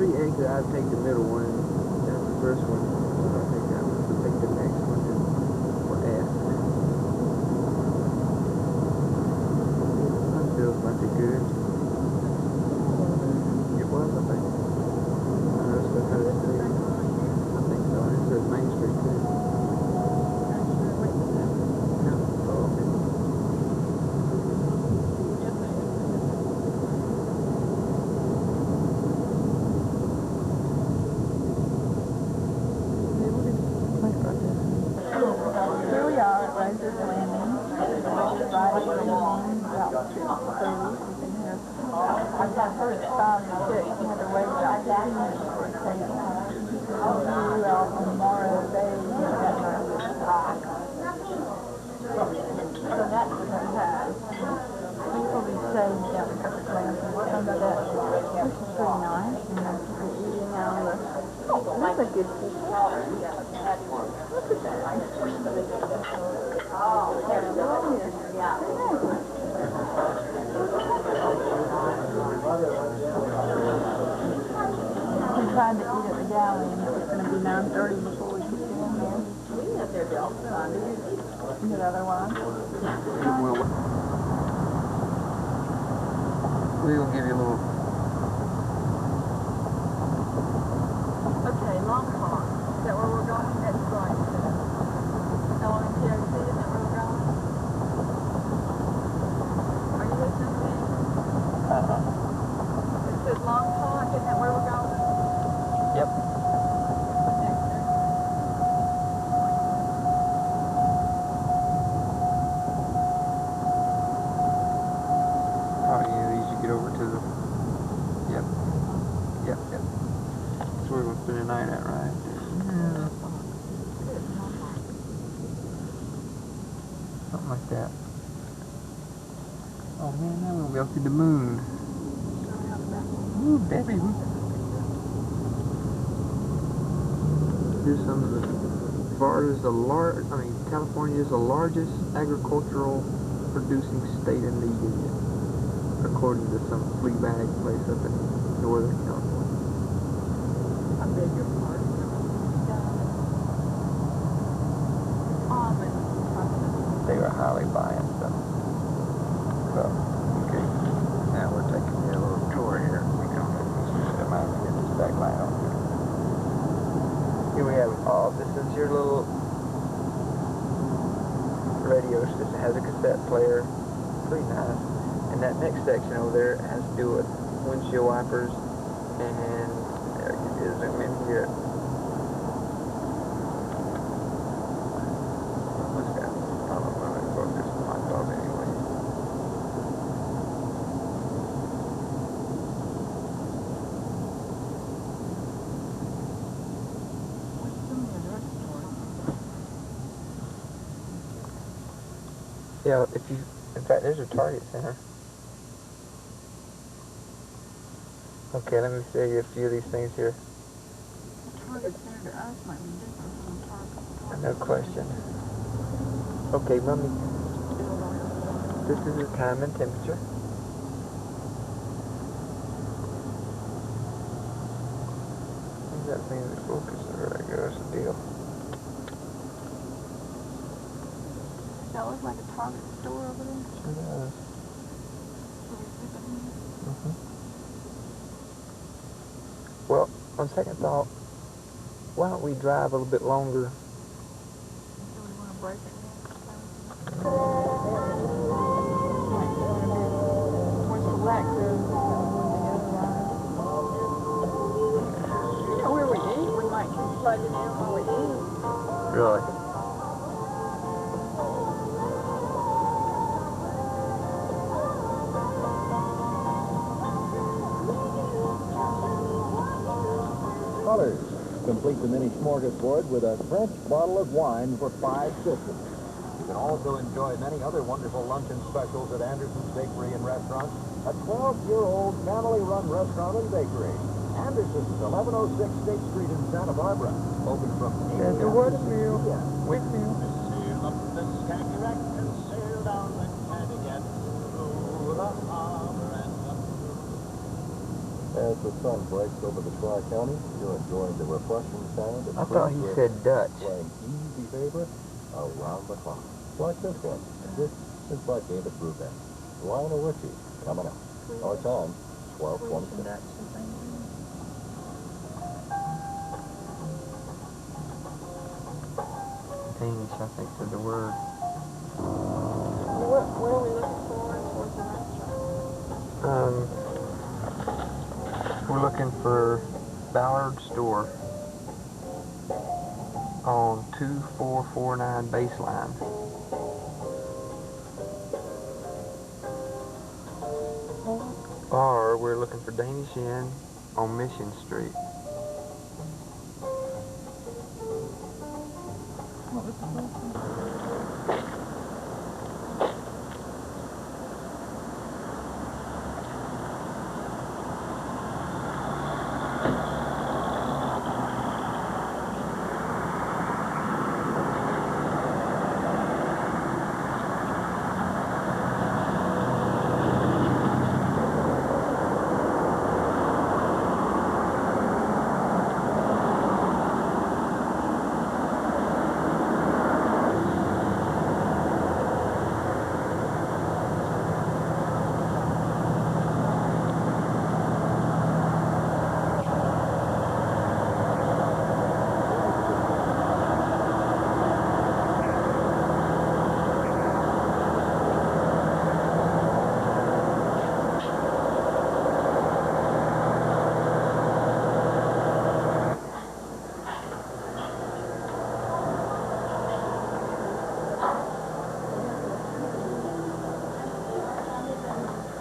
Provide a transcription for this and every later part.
Yeah, because I'll take the middle one, that's the first one, so I'll take that one, so take the next one, and we'll ask. That feels mighty good. It was, I think. I know it's how that is. I think so, and it says Main Street too. No, oh, okay. I've heard it 5 and 6. You had to wait about 15 minutes for a table. You out on Morro Bay, so that's what they have. We probably saved down a couple places. Some of that, this is pretty nice. You know, people eating out of the, that's a good piece. Look at that. We tried to eat at the galley, and it was going to be 9:30 before we could get in there. We didn't have their bill. Did otherwise? We'll give you a little. Okay, Long Pond. Is that where we're going? That's right. LMTOC, is that where we're going? Are you listening to me? It says Long Pond, isn't that where we're going? Yep. Oh yeah, these you get over to the. Yep. Yep, yep. That's where we're gonna spend the night at, right? Yeah. Something like that. Oh man, now we'll be up to the moon. Ooh, baby. Here's some of the Florida's California is the largest agricultural producing state in the union, according to some flea bag place up in Northern California. I beg your pardon. They were highly biased stuff. So, okay. Now we're taking a little tour here. We come in. Mind me get this back line on here. Here we have, this is your little radio system. It has a cassette player. Pretty nice. And that next section over there has to do with windshield wipers. And there you go, zoom in here. What's that? I don't know if it's focused on my dog anyway. Yeah, in fact, there's a Target Center. Okay, let me show you a few of these things here. Target Center to us might be different from Target. No question. Okay, Mummy. This is the time and temperature. What does that mean? The focus, there it goes, the deal. That looks like a Target store over there. Sure does. Well, on second thought, why don't we drive a little bit longer? Do we want to break it? We're selective. You know where we eat? We might plug it in while we eat. Really? Colors. Complete the mini smorgasbord with a French bottle of wine for $5.50. You can also enjoy many other wonderful luncheon specials at Anderson's Bakery and Restaurant, a 12-year-old family-run restaurant and bakery. Anderson's, 1106 State Street in Santa Barbara. Open from 8 There's the watermill. Whitmill. Sail up the Skagerrak and sail down the Connecticut through the harbor and up through. As the sun breaks over the Tri-County, you're enjoying the refreshing sound of I thought he crisp said Dutch. playing easy favorite around the clock. Like this one. This is by David Brubeck. Lionel Richie coming up. Our time, 12:26. Danish, I think, is the word. What are we looking for towards the restaurant? We're looking for Ballard Store on 2449 Baseline. Or we're looking for Danish Inn on Mission Street. What was the first one?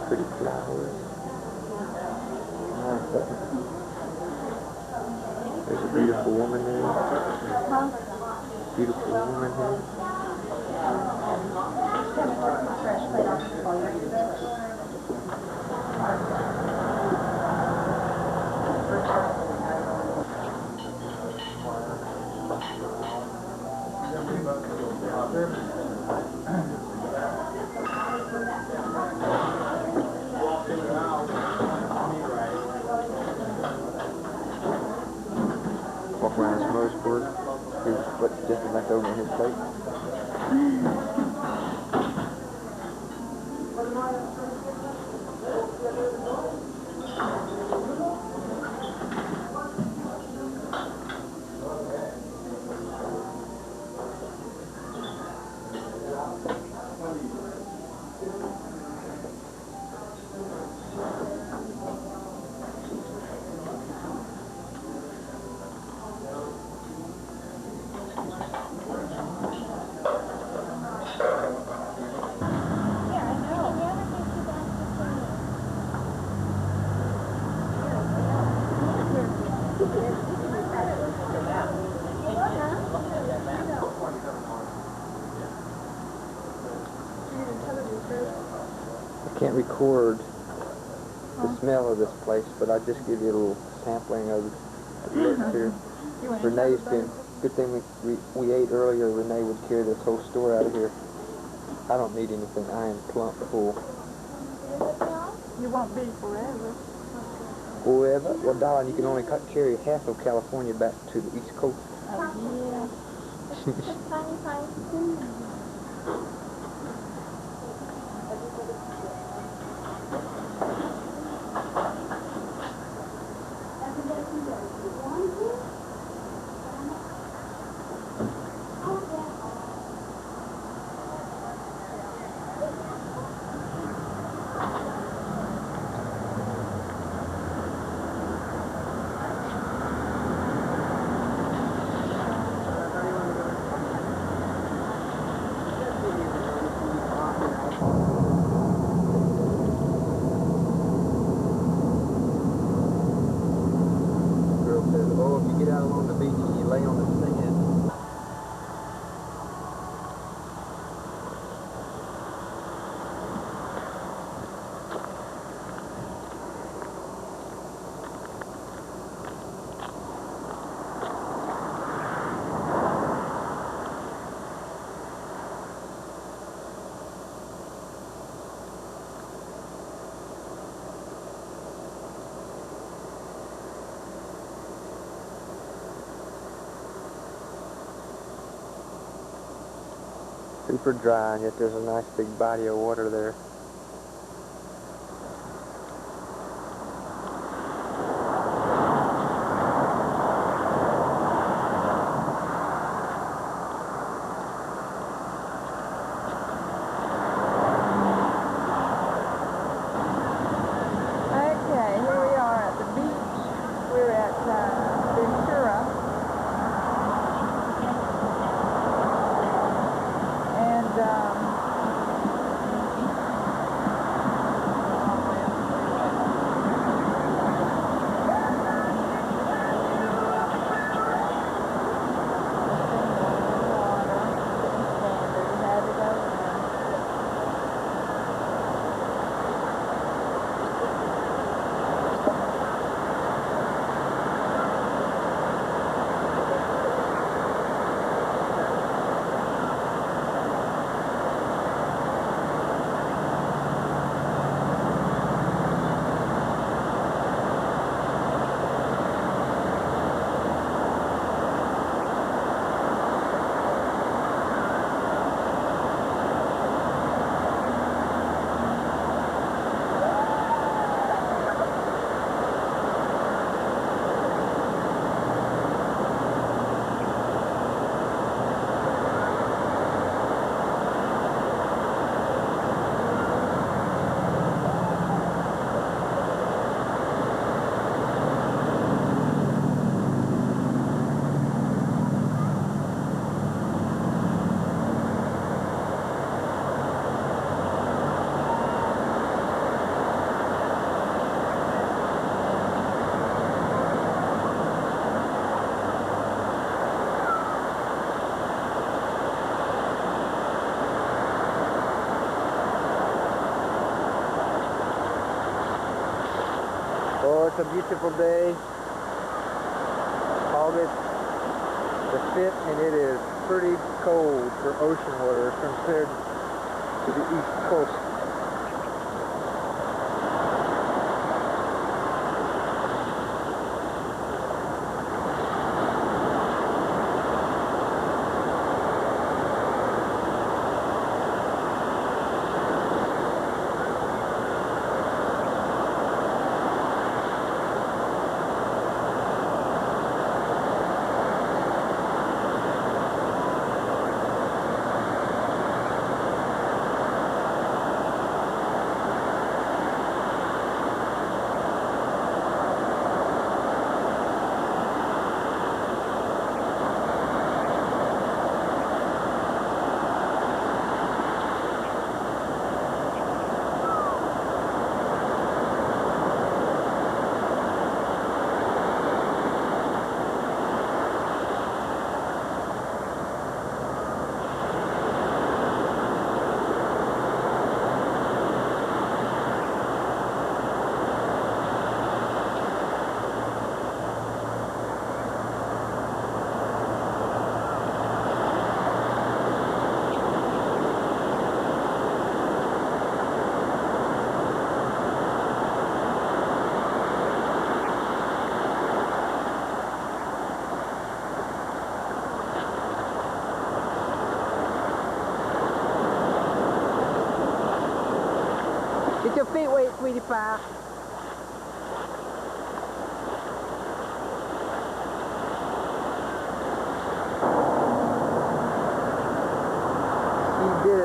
Pretty flowers. There's a beautiful woman there. Beautiful woman here. Walk around his motorsport. His foot's just back over in his plate. I can't record the smell of this place, but I just give you a little sampling of the look here. Renee's been, good thing we ate earlier. Renee would carry this whole store out of here. I don't need anything. I am plump full. You won't be forever. Forever? Well, darling, you can only carry half of California back to the East Coast. Oh, yeah. Tiny, tiny food. Super dry, and yet there's a nice big body of water there. Okay, here we are at the beach. We're at Ventura. And oh, it's a beautiful day. August the 5th, and it is pretty cold for ocean water compared to the East Coast. Get your feet wet, sweetie pie. She did